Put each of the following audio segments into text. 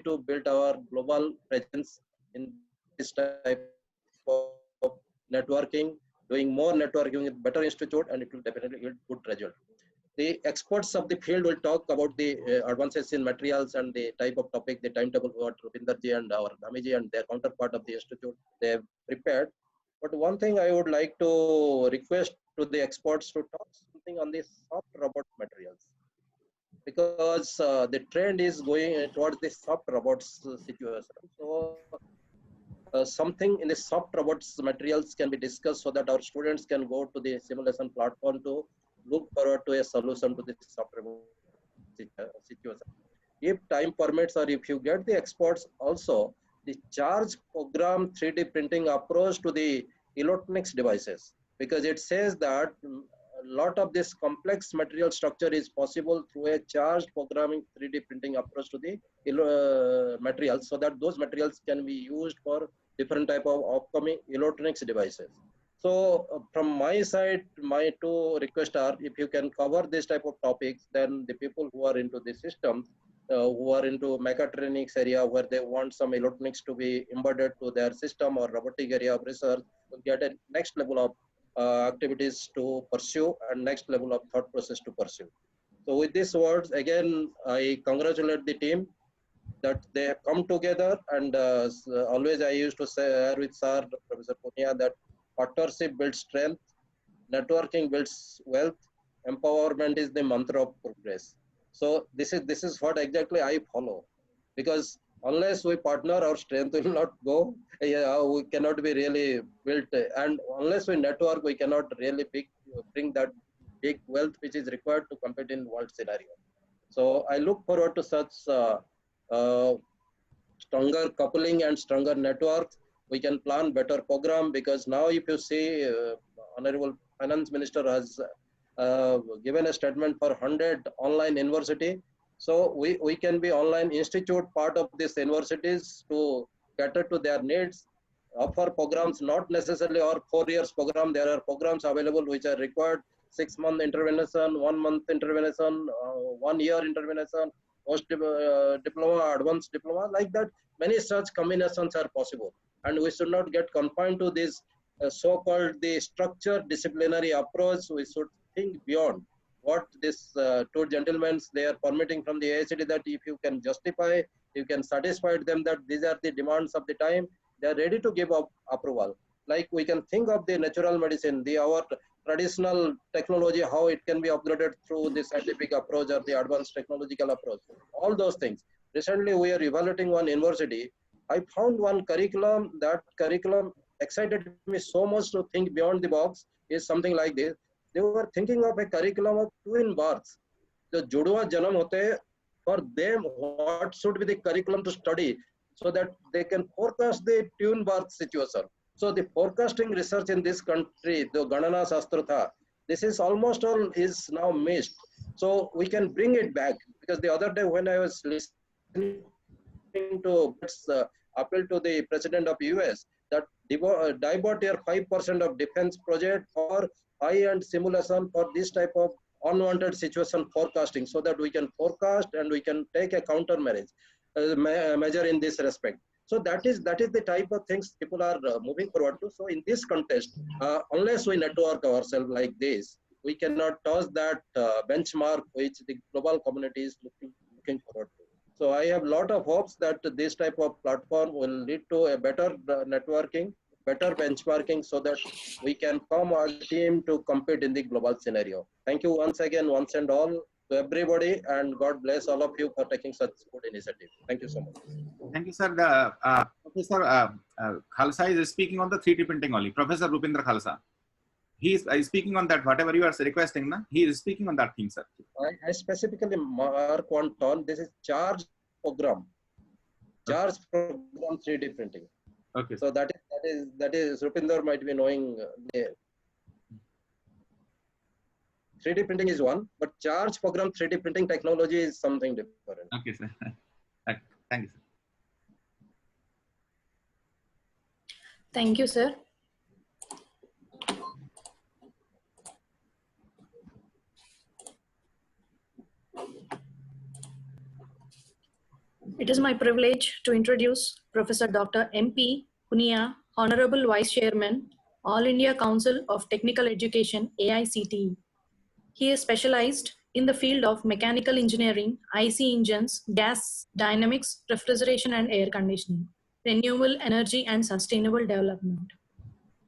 to build our global presence in this type of networking, doing more networking with better institute, and it will definitely yield good result. The experts of the field will talk about the advances in materials and the type of topic, the timetable what Rupinderji and our Dhamiji and their counterpart of the institute they have prepared. But one thing I would like to request to the experts to talk something on the soft robot materials, because the trend is going towards the soft robots situation. So something in the soft robots materials can be discussed so that our students can go to the simulation platform to look forward to a solution to this soft robot situation. If time permits or if you get the experts also, the charge program 3D printing approach to the electronics devices, because it says that a lot of this complex material structure is possible through a charged programming 3D printing approach to the materials, so that those materials can be used for different type of upcoming electronics devices. So from my side, my two requests are, if you can cover this type of topics, then the people who are into the system, who are into mechatronics area where they want some electronics to be embedded to their system, or robotic area of research, will get a next level of activities to pursue and next level of thought process to pursue. So with these words, again, I congratulate the team that they have come together, and always I used to say with Sir Professor Punia that partnership builds strength, networking builds wealth, empowerment is the mantra of progress. So this is what exactly I follow, because unless we partner, our strength will not go. Yeah, we cannot be really built, and unless we network, we cannot really bring that big wealth which is required to compete in world scenario. So I look forward to such uh, stronger coupling and stronger networks. We can plan better program, because now if you see, Honorable Finance Minister has given a statement for 100 online university. So we can be online institute part of these universities to cater to their needs, offer programs not necessarily or 4 years program. There are programs available which are required 6 month intervention, 1 month intervention, 1 year intervention, post diploma, advanced diploma, like that. Many such combinations are possible, and we should not get confined to this so-called the structured disciplinary approach. We should think beyond what this two gentlemen they are permitting from the AICD, that if you can justify, you can satisfy them that these are the demands of the time, they are ready to give up approval. Like we can think of the natural medicine, the our traditional technology, how it can be upgraded through the scientific approach or the advanced technological approach. All those things. Recently, we are evaluating one university. I found one curriculum. That curriculum excited me so much to think beyond the box. Is something like this. They were thinking of a curriculum of twin births. The judua janam hote, for them, what should be the curriculum to study so that they can forecast the twin birth situation. So the forecasting research in this country, the Ganana Sastrata, this is almost all is now missed. So we can bring it back, because the other day when I was listening to appeal to the president of US, that divert your 5% of defense project for high-end simulation for this type of unwanted situation forecasting, so that we can forecast and we can take a counter measure in this respect. So that is the type of things people are moving forward to. So in this context, unless we network ourselves like this, we cannot touch that benchmark which the global community is looking forward to. So I have a lot of hopes that this type of platform will lead to a better networking, better benchmarking, so that we can come as a team to compete in the global scenario. Thank you once again, once and all, to everybody, and God bless all of you for taking such good initiative. Thank you so much. Thank you, sir. Professor Khalsa is speaking on the 3D printing only. Professor Rupindra Khalsa. He is speaking on that, whatever you are requesting, na? He is speaking on that thing, sir. I specifically mark one ton. This is charge program. Charge program 3D printing. Okay. So that is Rupinder might be knowing. 3D printing is one, but charge program 3D printing technology is something different. Okay, sir. Thank you, sir. Thank you, sir. It is my privilege to introduce Professor Dr. M.P. Punia, Honorable Vice Chairman, All India Council of Technical Education, AICTE. He is specialized in the field of mechanical engineering, IC engines, gas dynamics, refrigeration and air conditioning, renewable energy and sustainable development.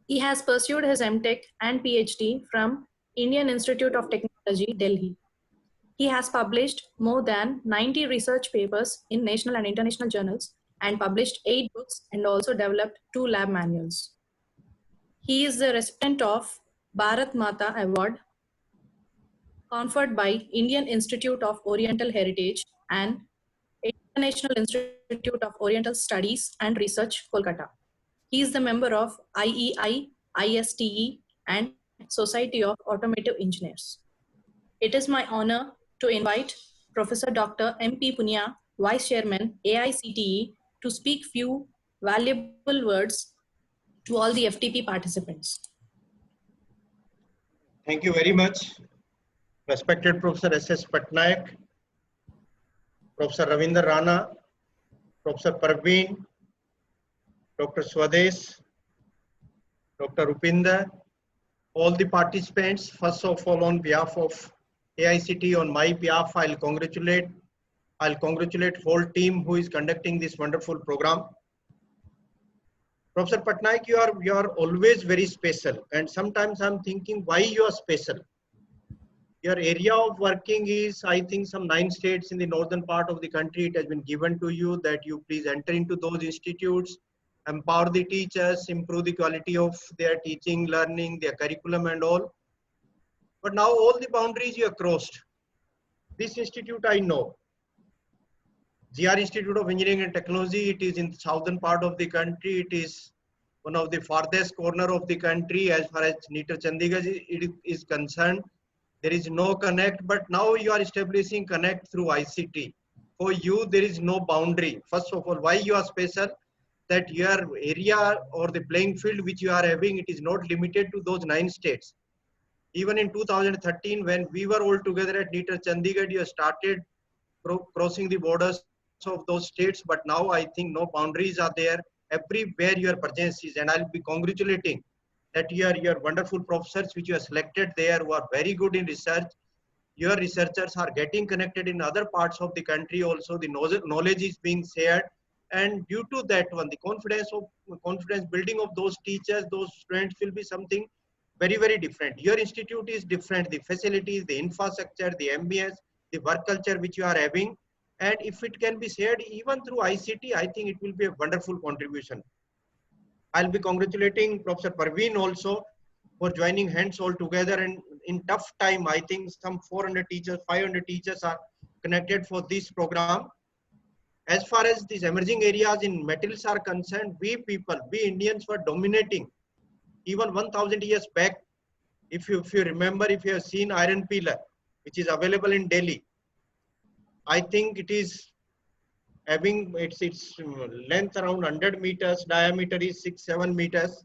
He has pursued his MTech and PhD from Indian Institute of Technology, Delhi. He has published more than 90 research papers in national and international journals and published 8 books and also developed 2 lab manuals. He is the recipient of Bharat Mata Award conferred by Indian Institute of Oriental Heritage and International Institute of Oriental Studies and Research, Kolkata. He is the member of IEI, ISTE, and Society of Automotive Engineers. It is my honor to invite Professor Dr. M.P. Punia, Vice Chairman, AICTE, to speak few valuable words to all the FTP participants. Thank you very much, respected Professor S.S. Patnaik, Professor Ravinder Rana, Professor Parveen, Dr. Swades, Dr. Rupinder, all the participants. First of all, on behalf of AICTE, on my behalf, I'll congratulate whole team who is conducting this wonderful program. Professor Patnaik, you are always very special, and sometimes I'm thinking why you are special. Your area of working is, I think, some 9 states in the northern part of the country. It has been given to you that you please enter into those institutes, empower the teachers, improve the quality of their teaching, learning, their curriculum and all. But now all the boundaries you have crossed. This institute I know, GR Institute of Engineering and Technology, it is in the southern part of the country. It is one of the farthest corner of the country as far as NITER Chandigarh is concerned. There is no connect, but now you are establishing connect through ICT. For you, there is no boundary. First of all, why you are special? That your area or the playing field which you are having, it is not limited to those 9 states. Even in 2013, when we were all together at NITER Chandigarh, you started crossing the borders of those states, but now I think no boundaries are there. Everywhere your presence is, and I'll be congratulating that your wonderful professors which you have selected there who are very good in research. Your researchers are getting connected in other parts of the country also. The knowledge is being shared, and due to that one, the confidence building of those teachers, those students will be something very, very different. Your institute is different. The facilities, the infrastructure, the ambience, the work culture which you are having, and if it can be shared even through ICT, I think it will be a wonderful contribution. I'll be congratulating Professor Parveen also for joining hands all together, and in tough time, I think some 400 teachers, 500 teachers are connected for this program. As far as these emerging areas in metals are concerned, we Indians were dominating. Even 1000 years back, if you remember, if you have seen iron pillar, which is available in Delhi, I think it is having its length around 100 meters, diameter is 6-7 meters,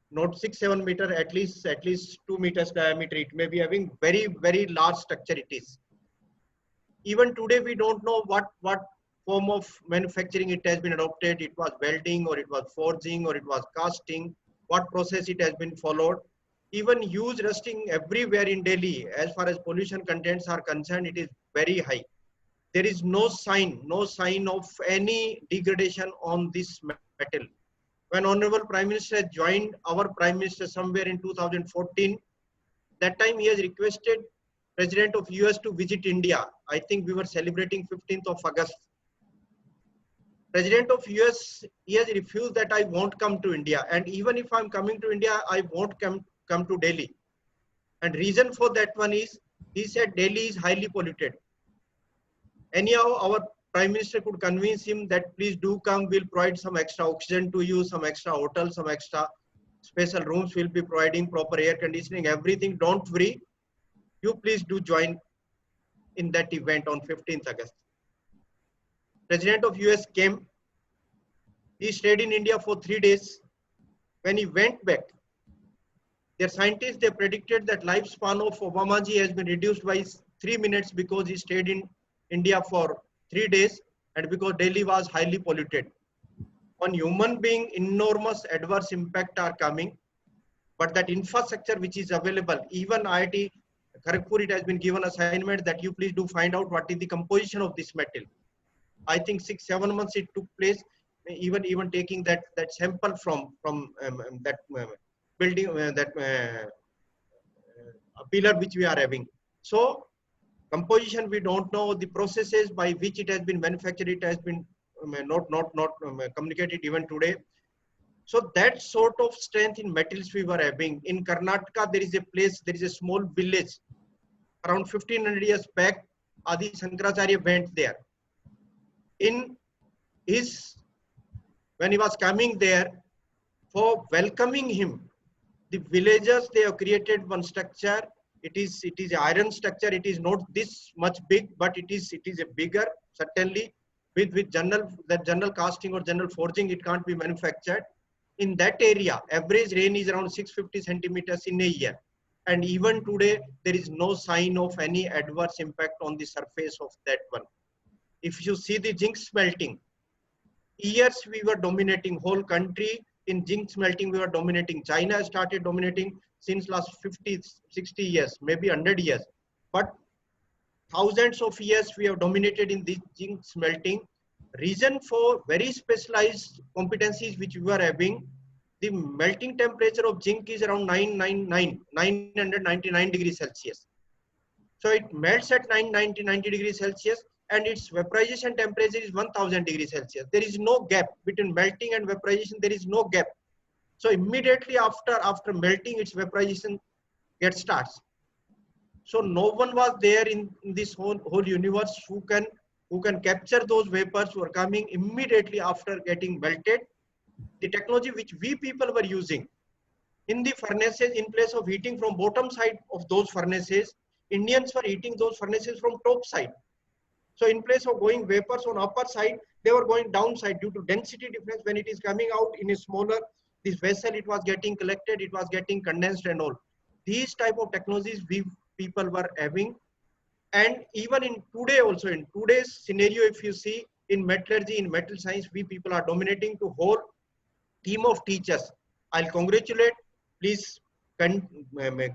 not 6-7 meter, at least 2 meters diameter. It may be having very, very large structure it is. Even today, we don't know what form of manufacturing it has been adopted. It was welding, or it was forging, or it was casting, what process it has been followed. Even huge rusting everywhere in Delhi, as far as pollution contents are concerned, it is very high. There is no sign of any degradation on this metal. When Honorable Prime Minister joined our Prime Minister somewhere in 2014, that time he has requested President of US to visit India. I think we were celebrating 15th of August. President of US, he has refused that I won't come to India. And even if I'm coming to India, I won't come to Delhi. And reason for that one is, he said Delhi is highly polluted. Anyhow, our Prime Minister could convince him that please do come, we'll provide some extra oxygen to you, some extra hotels, some extra special rooms we'll be providing, proper air conditioning, everything. Don't worry. You please do join in that event on 15th August. President of US came. He stayed in India for 3 days. When he went back, their scientists, they predicted that lifespan of Obamaji has been reduced by 3 minutes because he stayed in India for 3 days. and because Delhi was highly polluted. On human being, enormous adverse impact are coming, but that infrastructure which is available, even IIT Kharagpur, it has been given assignment that you please do find out what is the composition of this metal. I think 6-7 months it took place, even taking that sample from that building, pillar which we are having. So composition we don't know, the processes by which it has been manufactured, it has been not communicated even today. So that sort of strength in metals we were having. In Karnataka, there is a place, there is a small village. Around 1500 years back, Adi Shankaracharya went there. In his, when he was coming there, for welcoming him, the villagers, they have created one structure. It is an iron structure. It is not this much big, but it is a bigger, certainly with general casting or general forging, it can't be manufactured. In that area, average rain is around 650 centimeters in a year. And even today, there is no sign of any adverse impact on the surface of that one. If you see the zinc smelting, years we were dominating whole country. In zinc smelting, we were dominating. China started dominating since last 50, 60 years, maybe 100 years. But thousands of years we have dominated in this zinc smelting. Reason for very specialized competencies which we were having, the melting temperature of zinc is around 999 degrees Celsius. So it melts at 990 degrees Celsius, and its vaporization temperature is 1000 degrees Celsius. There is no gap between melting and vaporization. There is no gap. So immediately after melting, its vaporization starts. So no one was there in this whole universe who can capture those vapors who are coming immediately after getting melted. The technology which we people were using in the furnaces, in place of heating from bottom side of those furnaces, Indians were heating those furnaces from top side. So in place of going vapors on upper side, they were going downside due to density difference. When it is coming out in a smaller, this vessel, it was getting collected, it was getting condensed and all. These type of technologies we people were having. And even in today also, in today's scenario, if you see in metallurgy, in metal science, we people are dominating to whole team of teachers. I'll congratulate, please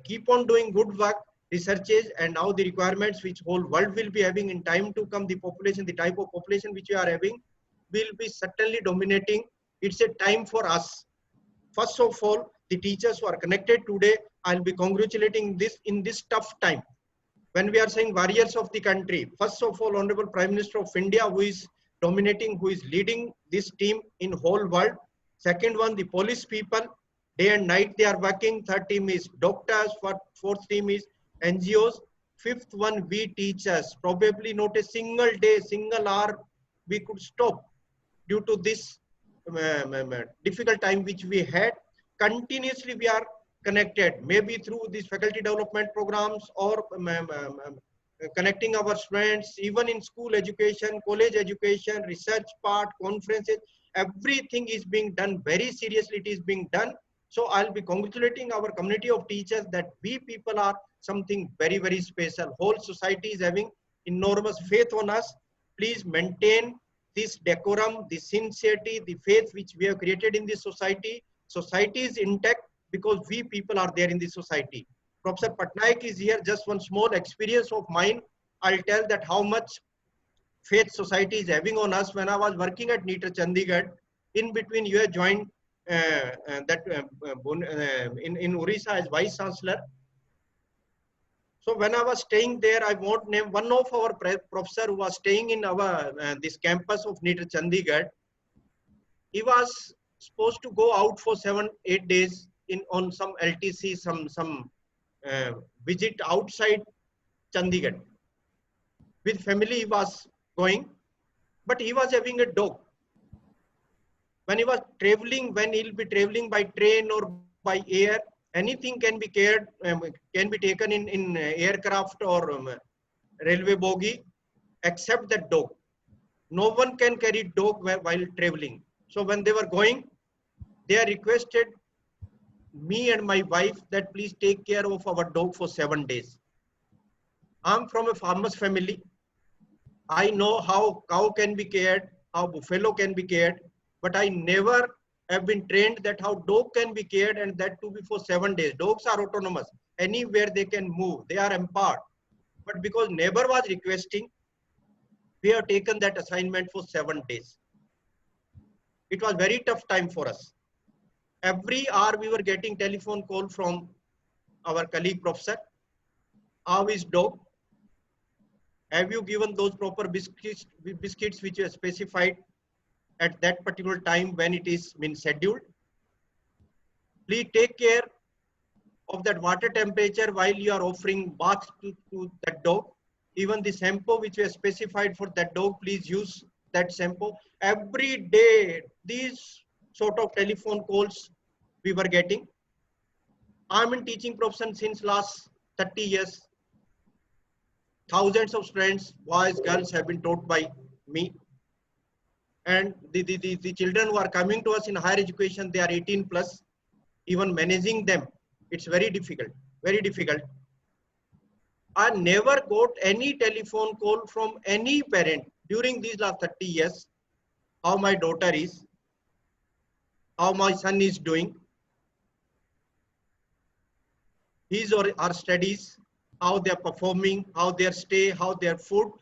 keep on doing good work, researches, and now the requirements which whole world will be having in time to come, the population, the type of population which we are having will be certainly dominating. It's a time for us. First of all, the teachers who are connected today, I'll be congratulating this in this tough time. When we are saying warriors of the country, first of all, Honorable Prime Minister of India, who is dominating, who is leading this team in whole world. Second one, the police people, day and night they are working. Third team is doctors. Fourth team is NGOs. Fifth one, we teachers. Probably not a single day, single hour we could stop due to this difficult time which we had. Continuously we are connected, maybe through these faculty development programs or connecting our students, even in school education, college education, research part, conferences, everything is being done very seriously. It is being done. So I'll be congratulating our community of teachers that we people are something very, very special. Whole society is having enormous faith on us. Please maintain this decorum, the sincerity, the faith which we have created in this society. Society is intact because we people are there in this society. Professor Patnaik is here. Just one small experience of mine. I'll tell that how much faith society is having on us. When I was working at NITR Chandigarh, in between you have joined in Orissa as Vice Chancellor. So when I was staying there, I won't name one of our professor who was staying in our this campus of NITR Chandigarh. He was supposed to go out for 7-8 days on some LTC, some visit outside Chandigarh. With family he was going, but he was having a dog. When he was traveling, when he'll be traveling by train or by air, anything can be cared, can be taken in aircraft or railway bogie, except that dog. No one can carry dog while traveling. So when they were going, they requested me and my wife that please take care of our dog for 7 days. I'm from a farmer's family. I know how cow can be cared, how buffalo can be cared, but I never have been trained that how dog can be cared, and that too before 7 days. Dogs are autonomous. Anywhere they can move, they are empowered. But because neighbor was requesting, we have taken that assignment for 7 days. It was very tough time for us. Every hour we were getting telephone call from our colleague professor. How is dog? Have you given those proper biscuits which are specified at that particular time when it is been scheduled? Please take care of that water temperature while you are offering bath to that dog. Even the shampoo which was specified for that dog, please use that shampoo. Every day, these sort of telephone calls we were getting. I'm in teaching profession since last 30 years. Thousands of students, boys, girls have been taught by me. And the children who are coming to us in higher education, they are 18 plus. Even managing them, it's very difficult, very difficult. I never got any telephone call from any parent during these last 30 years, how my daughter is, how my son is doing, his or her studies, how they are performing, how their stay, how their food.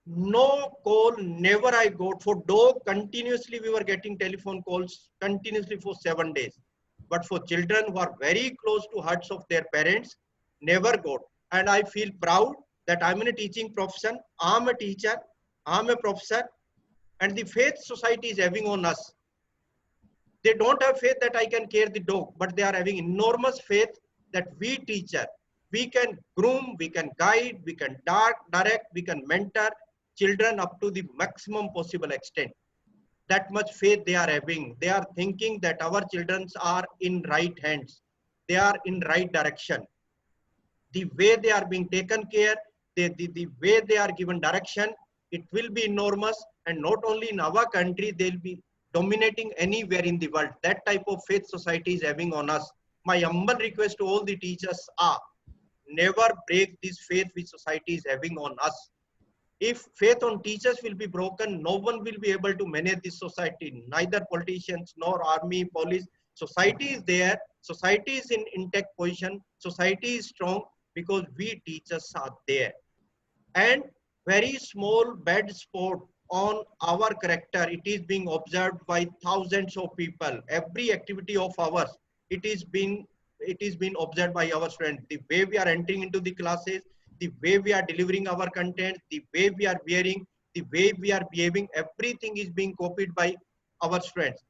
No call, never I got. For dog, continuously we were getting telephone calls continuously for 7 days. But for children who are very close to hearts of their parents, never got. And I feel proud that I'm in a teaching profession. I'm a teacher, I'm a professor, and the faith society is having on us. They don't have faith that I can care the dog, but they are having enormous faith that we teacher, we can groom, we can guide, we can direct, we can mentor children up to the maximum possible extent. That much faith they are having. They are thinking that our children are in right hands. They are in right direction. The way they are being taken care, the way they are given direction, it will be enormous. And not only in our country, they'll be dominating anywhere in the world. That type of faith society is having on us. My humble request to all the teachers are, never break this faith which society is having on us. If faith on teachers will be broken, no one will be able to manage this society, neither politicians nor army, police. Society is there, society is in intact position, society is strong because we teachers are there. And very small bad spot on our character, it is being observed by thousands of people. Every activity of ours, it is been observed by our students. The way we are entering into the classes, the way we are delivering our content, the way we are wearing, the way we are behaving, everything is being copied by our students.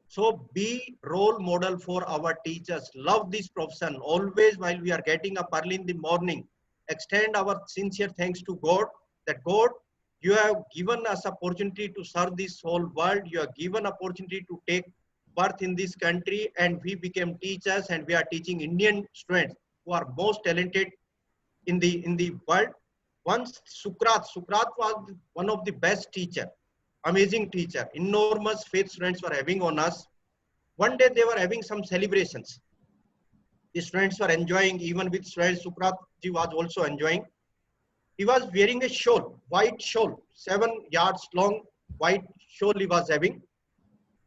So be role model for our teachers. Love this profession. Always while we are getting up early in the morning, extend our sincere thanks to God, that God, you have given us opportunity to serve this whole world. You have given opportunity to take birth in this country, and we became teachers, and we are teaching Indian students who are most talented in the world. Once Sukrat was one of the best teacher, amazing teacher. Enormous faith students were having on us. One day they were having some celebrations. The students were enjoying, even with students, Sukrat ji was also enjoying. He was wearing a shawl, white shawl, 7 yards long, white shawl he was having.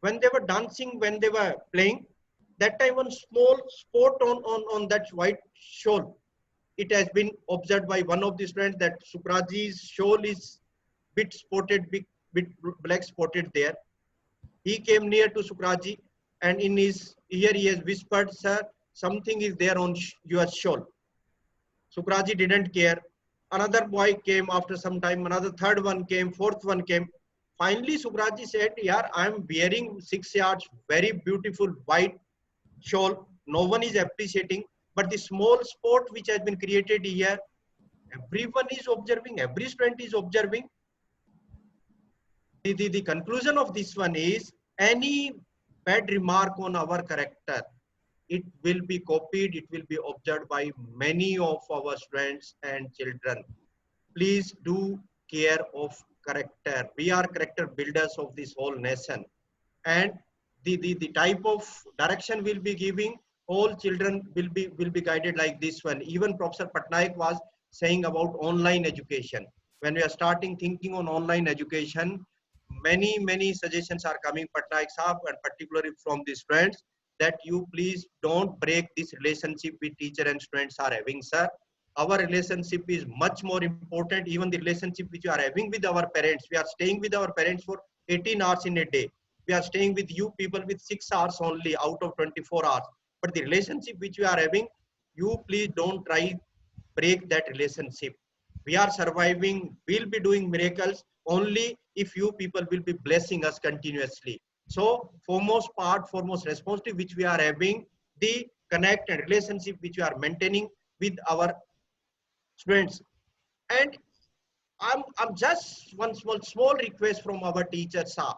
When they were dancing, when they were playing, that time one small spot on that white shawl, it has been observed by one of the students that Sukraji's shawl is bit spotted, bit black spotted there. He came near to Sukraji, and in his ear he has whispered, "Sir, something is there on your shawl." Sukraji didn't care. Another boy came after some time, another third one came, fourth one came. Finally, Sukraji said, "Yeah, I am wearing 6 yards, very beautiful white shawl. No one is appreciating, but the small spot which has been created here, everyone is observing, every student is observing." The conclusion of this one is, any bad remark on our character, it will be copied, it will be observed by many of our students and children. Please do care of character. We are character builders of this whole nation. And the type of direction we'll be giving, all children will be guided like this one. Even Professor Patnaik was saying about online education. when we are starting thinking on online education, many suggestions are coming, Patnaik Saab, and particularly from the students, that you please don't break this relationship with teacher and students are having, sir. Our relationship is much more important. Even the relationship which we are having with our parents, we are staying with our parents for 18 hours in a day. We are staying with you people with 6 hours only out of 24 hours. But the relationship which we are having, you please don't try break that relationship. We are surviving, we'll be doing miracles only if you people will be blessing us continuously. So foremost responsibility which we are having, the connect and relationship which we are maintaining with our students. And I'm just one small request from our teachers, sir.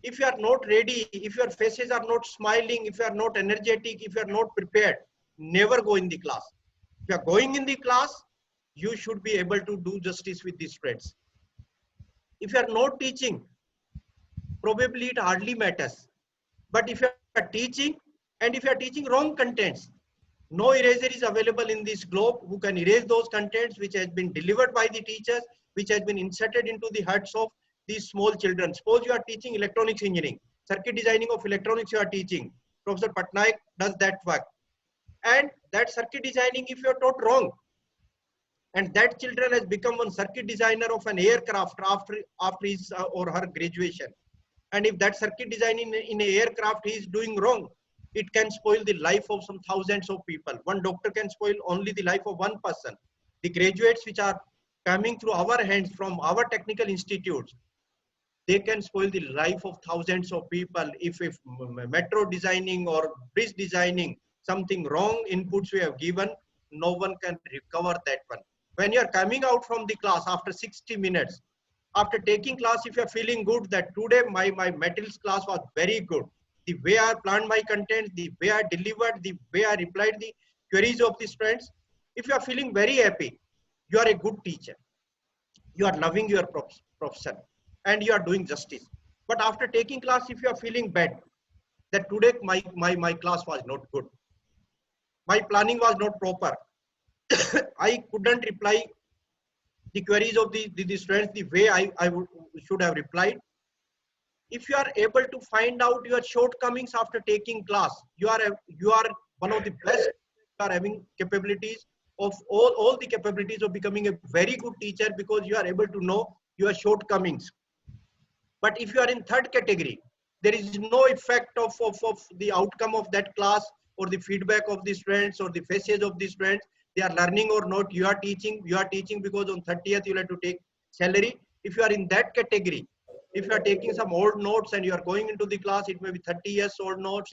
If you are not ready, if your faces are not smiling, if you are not energetic, if you are not prepared, never go in the class. If you are going in the class, you should be able to do justice with these students. If you are not teaching, probably it hardly matters. But if you are teaching, and if you are teaching wrong contents, no eraser is available in this globe who can erase those contents which has been delivered by the teachers, which has been inserted into the hearts of these small children. Suppose you are teaching electronics engineering, circuit designing of electronics you are teaching. Professor Patnaik does that work. And that circuit designing, if you are taught wrong, and that children has become one circuit designer of an aircraft after his or her graduation. And if that circuit design in an aircraft he is doing wrong, it can spoil the life of some thousands of people. One doctor can spoil only the life of one person. The graduates which are coming through our hands from our technical institutes, they can spoil the life of thousands of people. If metro designing or bridge designing, something wrong inputs we have given, no one can recover that one. When you are coming out from the class after 60 minutes, after taking class, if you are feeling good that today my materials class was very good, the way I planned my content, the way I delivered, the way I replied the queries of the students, if you are feeling very happy, you are a good teacher. You are loving your profession and you are doing justice. But after taking class, if you are feeling bad, that today my class was not good, my planning was not proper, I couldn't reply the queries of the students the way I should have replied. If you are able to find out your shortcomings after taking class, you are one of the best. You are having capabilities of all the capabilities of becoming a very good teacher because you are able to know your shortcomings. But if you are in third category, there is no effect of the outcome of that class or the feedback of the students or the faces of the students. They are learning or not. You are teaching because on 30th you have to take salary. If you are in that category, if you are taking some old notes and you are going into the class, it may be 30 years old notes,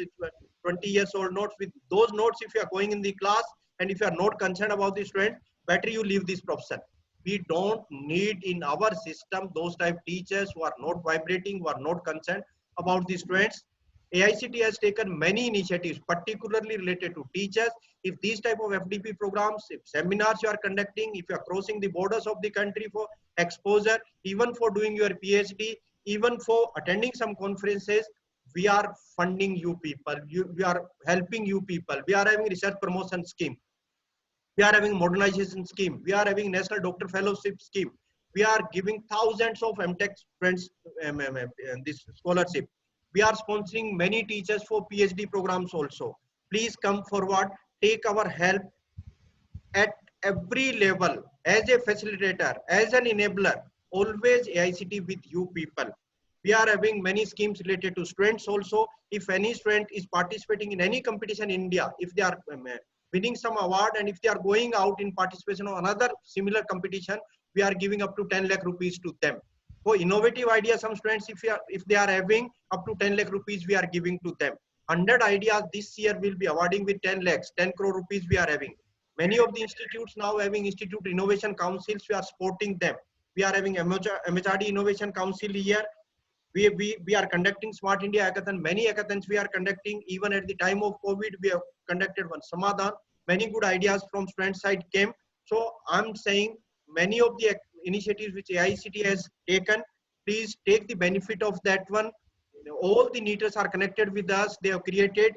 20 years old notes. With those notes, if you are going in the class and if you are not concerned about the student, better you leave this profession. We don't need in our system those type teachers who are not vibrating, who are not concerned about the students. AICT has taken many initiatives, particularly related to teachers. If these type of FDP programs, if seminars you are conducting, if you are crossing the borders of the country for exposure, even for doing your PhD, even for attending some conferences, we are funding you people. We are helping you people. We are having research promotion scheme. We are having modernization scheme. We are having national doctor fellowship scheme. We are giving thousands of MTech friends this scholarship. We are sponsoring many teachers for PhD programs also. Please come forward, take our help at every level, as a facilitator, as an enabler, always AICT with you people. We are having many schemes related to students also. If any student is participating in any competition in India, if they are winning some award and if they are going out in participation of another similar competition, we are giving up to 10 lakh rupees to them. For innovative ideas, some students, if they are having up to 10 lakh rupees, we are giving to them. 100 ideas this year will be awarding with 10 lakhs, 10 crore rupees we are having. Many of the institutes now having Institute Innovation Councils, we are supporting them. We are having MHRD Innovation Council here. We are conducting Smart India Hackathon. Many hackathons we are conducting. Even at the time of COVID, we have conducted one Samadhan. Many good ideas from student side came. So I'm saying many of the initiatives which AICT has taken, please take the benefit of that one. All the NEETers are connected with us. They have created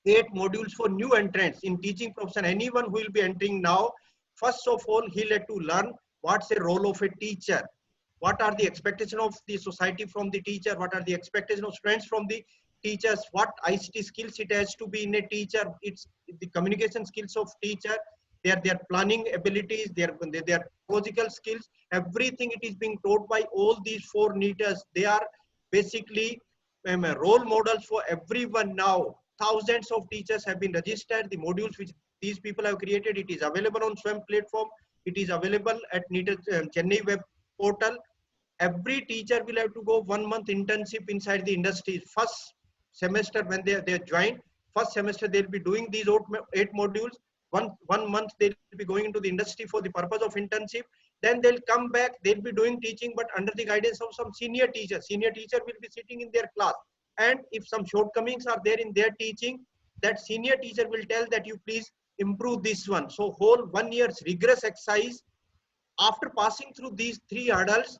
8 modules for new entrants in teaching profession. Anyone who will be entering now, first of all, he'll have to learn what's the role of a teacher, what are the expectations of the society from the teacher, what are the expectations of students from the teachers, what ICT skills it has to be in a teacher, it's the communication skills of teacher, their planning abilities, their pedagogical skills, everything it is being taught by all these 4 NEETers. They are basically role models for everyone now. Thousands of teachers have been registered. The modules which these people have created, it is available on SWAYAM platform. It is available at NEET Chennai web portal. Every teacher will have to go 1 month internship inside the industry. First semester when they join, first semester they'll be doing these 8 modules. One month they'll be going into the industry for the purpose of internship. Then they'll come back, they'll be doing teaching, but under the guidance of some senior teacher. Senior teacher will be sitting in their class. And if some shortcomings are there in their teaching, that senior teacher will tell that you please improve this one. So whole 1 year's rigorous exercise. After passing through these 3 hurdles,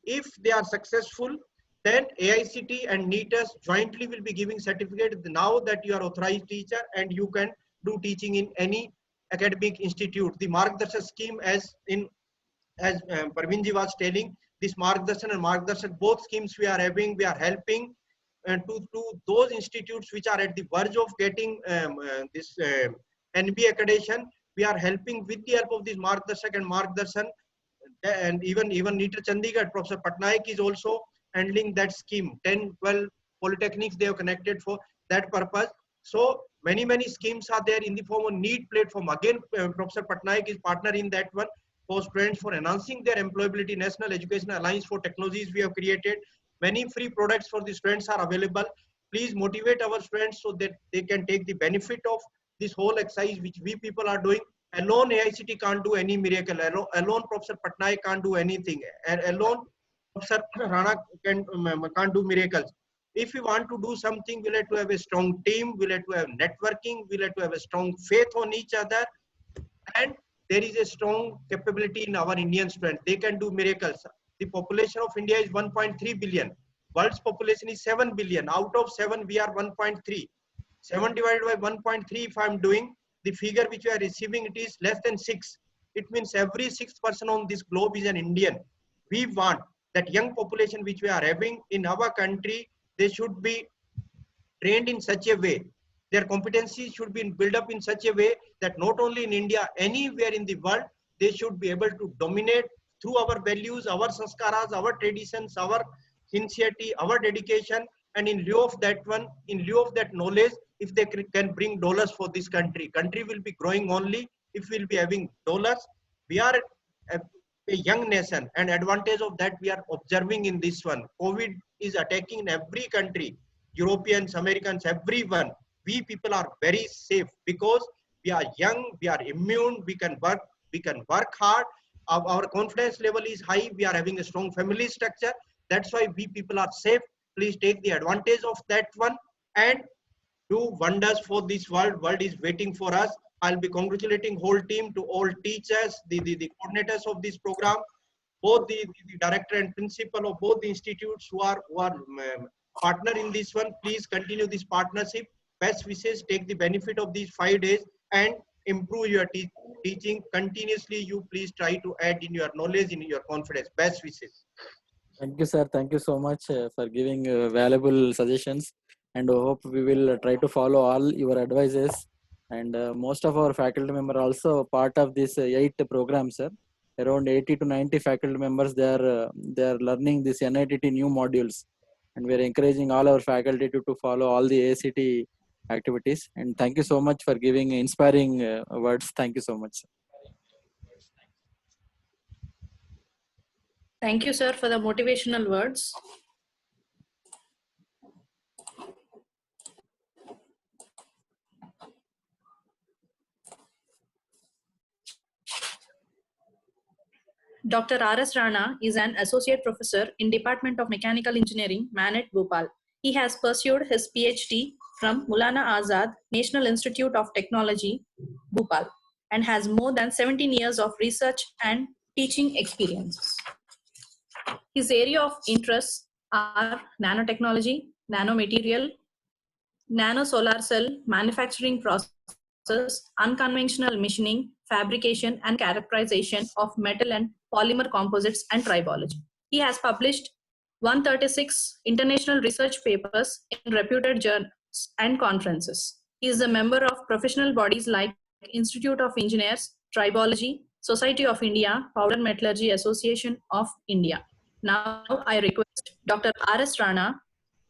if they are successful, then AICT and NEETers jointly will be giving certificate now that you are authorized teacher and you can do teaching in any academic institute. The Margdarshan scheme, as Parveenji was telling, this Margdarshan and Margdarshan, both schemes we are having, we are helping to those institutes which are at the verge of getting this NBA accreditation. We are helping with the help of this Margdarshan and Margdarshan, and even NEET Chandigarh, Professor Patnaik is also handling that scheme. 10, 12 polytechnics they have connected for that purpose. So many schemes are there in the form of NEET platform. Again, Professor Patnaik is partner in that one for students for enhancing their employability. National Education Alliance for Technologies we have created. Many free products for the students are available. Please motivate our students so that they can take the benefit of this whole exercise which we people are doing. Alone AICT can't do any miracle. Alone Professor Patnaik can't do anything. Alone Professor Rana can't do miracles. If we want to do something, we'll have to have a strong team, we'll have to have networking, we'll have to have a strong faith on each other, and there is a strong capability in our Indian students. They can do miracles. The population of India is 1.3 billion. World's population is 7 billion. Out of 7, we are 1.3. 7 divided by 1.3, if I'm doing, the figure which we are receiving, it is less than 6. It means every 6th person on this globe is an Indian. We want that young population which we are having in our country, they should be trained in such a way. Their competencies should be built up in such a way that not only in India, anywhere in the world, they should be able to dominate through our values, our sanskaras, our traditions, our sincerity, our dedication. And in lieu of that one, in lieu of that knowledge, if they can bring dollars for this country, country will be growing only if we'll be having dollars. We are a young nation, and advantage of that we are observing in this one. COVID is attacking in every country, Europeans, Americans, everyone. We people are very safe because we are young, we are immune, we can work hard. Our confidence level is high. We are having a strong family structure. That's why we people are safe. Please take the advantage of that one and do wonders for this world. World is waiting for us. I'll be congratulating whole team, to all teachers, the coordinators of this program, both the director and principal of both the institutes who are partner in this one. Please continue this partnership. Best wishes. Take the benefit of these 5 days and improve your teaching continuously. You please try to add in your knowledge, in your confidence. Best wishes. Thank you, sir. Thank you so much for giving valuable suggestions, and I hope we will try to follow all your advices. And most of our faculty members are also part of this 8 programs, sir. Around 80 to 90 faculty members, they are learning this NITT new modules, and we are encouraging all our faculty to follow all the ACT activities. And thank you so much for giving inspiring words. Thank you so much, sir. Thank you, sir, for the motivational words. Dr. R.S. Rana is an associate professor in Department of Mechanical Engineering, Manet, Bhopal. He has pursued his PhD from Maulana Azad National Institute of Technology, Bhopal, and has more than 17 years of research and teaching experience. His area of interests are nanotechnology, nanomaterial, nanosolar cell manufacturing process, unconventional machining, fabrication and characterization of metal and polymer composites and tribology. He has published 136 international research papers in reputed journals and conferences. He is a member of professional bodies like Institute of Engineers, Tribology, Society of India, Powder Metallurgy Association of India. Now I request Dr. R.S. Rana,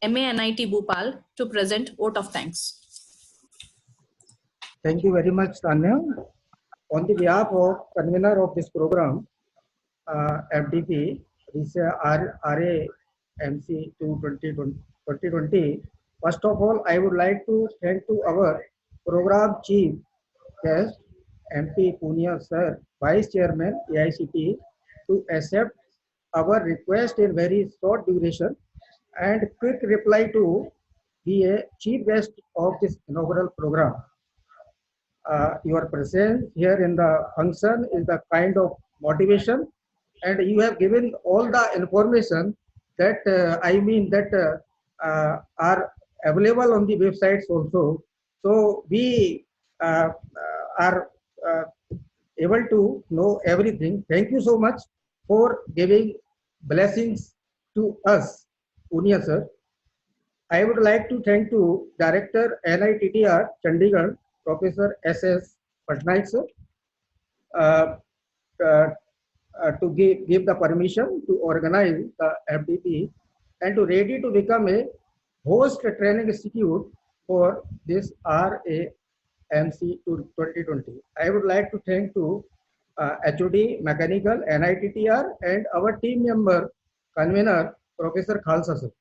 MA-NIT Bhopal, to present vote of thanks. Thank you very much, Tanya. On the behalf of convener of this program, FDP, RAMC 2020. First of all, I would like to thank to our program chief guest, MP Punia sir, Vice Chairman AICTE, to accept our request in very short duration and quick reply to be a chief guest of this inaugural program. Your presence here in the function is the kind of motivation, and you have given all the information that are available on the websites also. So we are able to know everything. Thank you so much for giving blessings to us, Punia sir. I would like to thank to Director NITTR Chandigarh, Professor S.S. Patnaik sir, to give the permission to organize the FDP and to ready to become a host training institute for this RAMC 2020. I would like to thank to HOD Mechanical NITTR and our team member convener Professor Khalsa sir.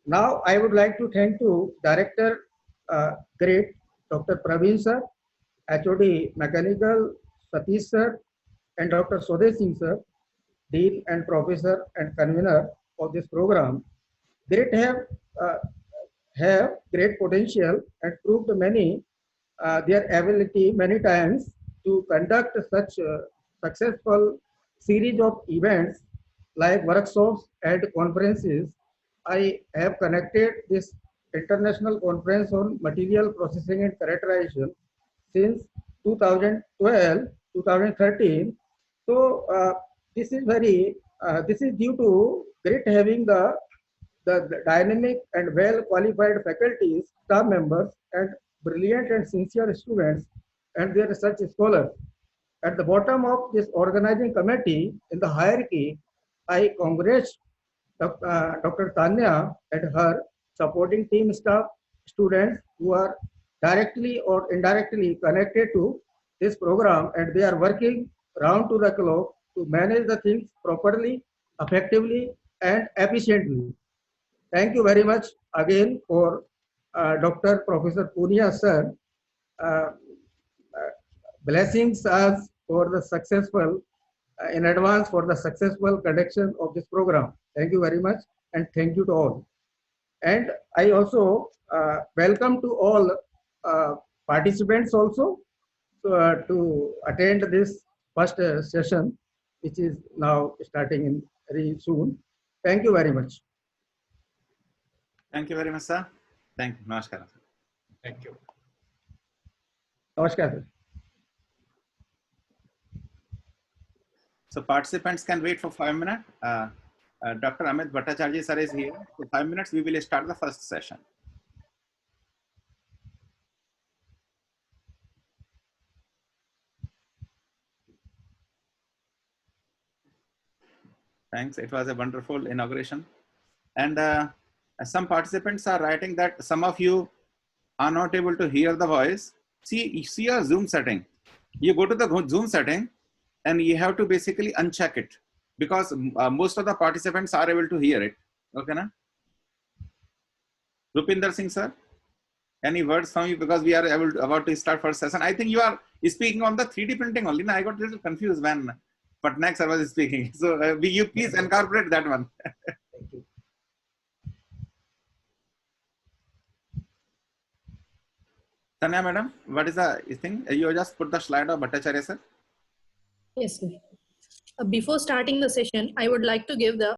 Now I would like to thank to Director Great Dr. Praveen sir, HOD Mechanical Satish sir, and Dr. Swadesh Singh sir, Dean and Professor and convener of this program. Great have great potential and proved many their ability many times to conduct such successful series of events like workshops and conferences. I have connected this international conference on material processing and characterization since 2012-2013. So this is due to great having the dynamic and well qualified faculties, staff members, and brilliant and sincere students and their research scholars. At the bottom of this organizing committee in the hierarchy, I congratulate Dr. Tanya and her supporting team staff, students who are directly or indirectly connected to this program, and they are working round to the clock to manage the things properly, effectively, and efficiently. Thank you very much again for Dr. Professor Punia sir blessings us for the successful in advance for the successful conduction of this program. Thank you very much, and thank you to all. And I also welcome to all participants also to attend this first session, which is now starting in very soon. Thank you very much. Thank you very much, sir. Thank you. Namaskar. Thank you. Namaskar, sir. So participants can wait for 5 minutes. Dr. Amit Bhattacharya sir is here. For 5 minutes, we will start the first session. Thanks. It was a wonderful inauguration. And some participants are writing that some of you are not able to hear the voice. See your Zoom setting. You go to the Zoom setting and you have to basically uncheck it, because most of the participants are able to hear it. Okay, na? Rupinder Singh sir, any words from you, because we are about to start first session. I think you are speaking on the 3D printing only. Now I got a little confused when Patnaik sir was speaking. So you please incorporate that one. Thank you. Tanya madam, what is the thing? You just put the slide of Bhattacharya sir. Yes, sir. Before starting the session, I would like to give the